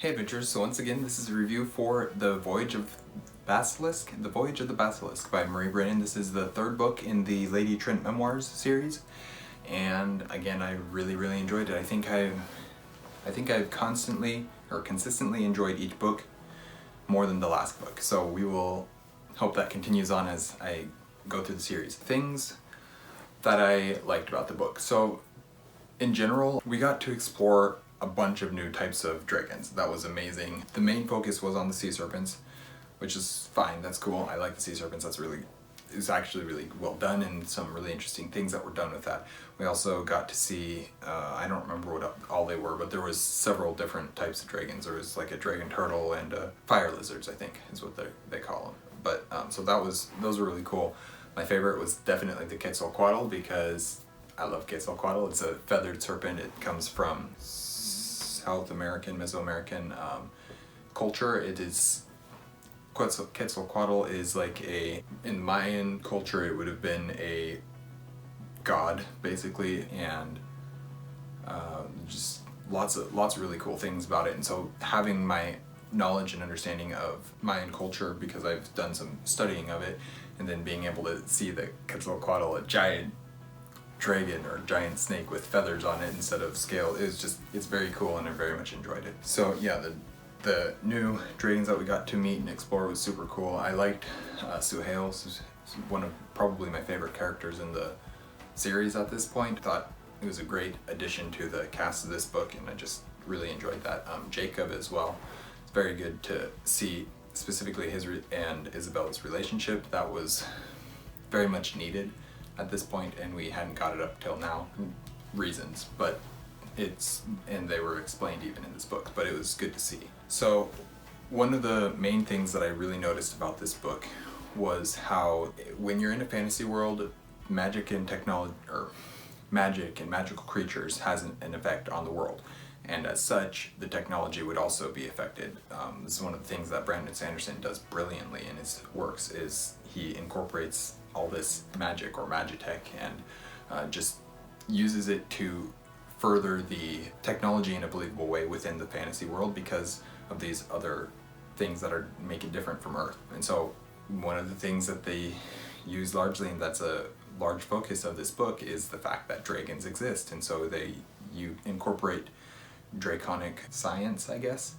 Hey adventurers, so once again this is a review for The Voyage of Basilisk, The Voyage of the Basilisk by Marie Brennan. This is the third book in the Lady Trent Memoirs series, and again I really enjoyed it. I think I've consistently enjoyed each book more than the last book, so we will hope that continues on as I go through the series. Things that I liked about the book. So in general, we got to explore a bunch of new types of dragons. That was amazing. The main focus was on the sea serpents, which is fine, that's cool. I like the sea serpents, it's actually really well done, and some really interesting things that were done with that. We also got to see, I don't remember what all they were, but there was several different types of dragons. There was like a dragon turtle and fire lizards, I think is what they call them. But so those were really cool. My favorite was definitely the Quetzalcoatl, because I love Quetzalcoatl. It's a feathered serpent. It comes from South American, Mesoamerican culture. It is, Quetzalcoatl is like in Mayan culture it would have been a god basically, and just lots of really cool things about it. And so having my knowledge and understanding of Mayan culture, because I've done some studying of it, and then being able to see the Quetzalcoatl, a giant dragon or giant snake with feathers on it instead of scale, it's very cool, and I very much enjoyed it. So yeah, the new dragons that we got to meet and explore was super cool. I liked Suhail. One of probably my favorite characters in the series at this point. Thought it was a great addition to the cast of this book, and I just really enjoyed that. Jacob as well. It's very good to see specifically his and Isabella's relationship. That was very much needed at this point, and we hadn't got it up till now, reasons, but and they were explained even in this book, but it was good to see. So one of the main things that I really noticed about this book was how when you're in a fantasy world, magic and technology, or magic and magical creatures has an effect on the world, and as such the technology would also be affected. This is one of the things that Brandon Sanderson does brilliantly in his works, is he incorporates all this magic or magitech and just uses it to further the technology in a believable way within the fantasy world, because of these other things that make it different from Earth. And so one of the things that they use largely, and that's a large focus of this book, is the fact that dragons exist. And so you incorporate draconic science, I guess,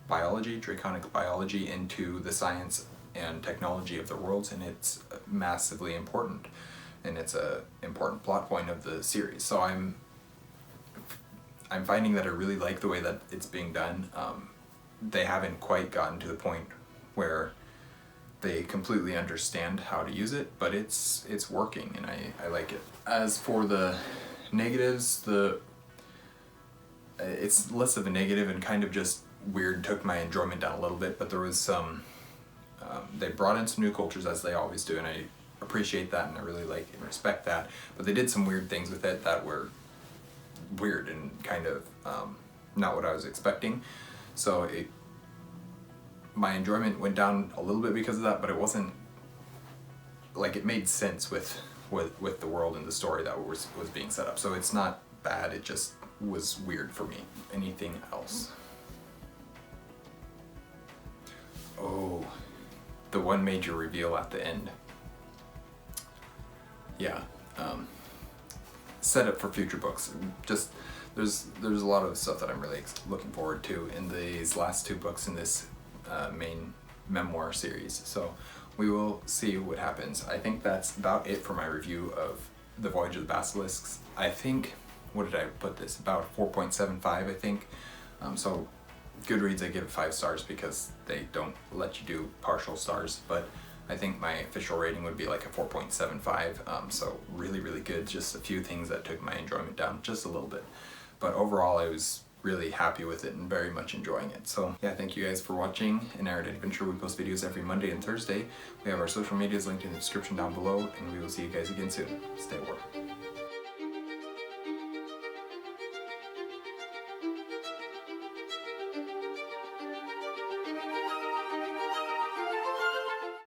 draconic biology into the science and technology of the worlds, and it's massively important, and it's a important plot point of the series. So I'm finding that I really like the way that it's being done. They haven't quite gotten to the point where they completely understand how to use it, but it's working, and I like it. As for the negatives, it's less of a negative and kind of just weird, took my enjoyment down a little bit, but there was some they brought in some new cultures, as they always do, and I appreciate that, and I really like and respect that, but they did some weird things with it that were weird and kind of not what I was expecting. So my enjoyment went down a little bit because of that, but it wasn't like, it made sense with the world and the story that was being set up. So it's not bad, it just was weird for me. Anything else? Oh, the one major reveal at the end. Yeah, set up for future books. Just there's a lot of stuff that I'm really looking forward to in these last two books in this main memoir series. So we will see what happens. I think that's about it for my review of The Voyage of the Basilisks. I think, what did I put this? About 4.75, I think. So Goodreads, I give it 5 stars because they don't let you do partial stars, but I think my official rating would be like a 4.75. So really good. Just a few things that took my enjoyment down just a little bit, but overall I was really happy with it and very much enjoying it. So yeah, thank you guys for watching an Erudite Adventure. We post videos every Monday and Thursday. We have our social medias linked in the description down below, and we will see you guys again soon. Stay warm.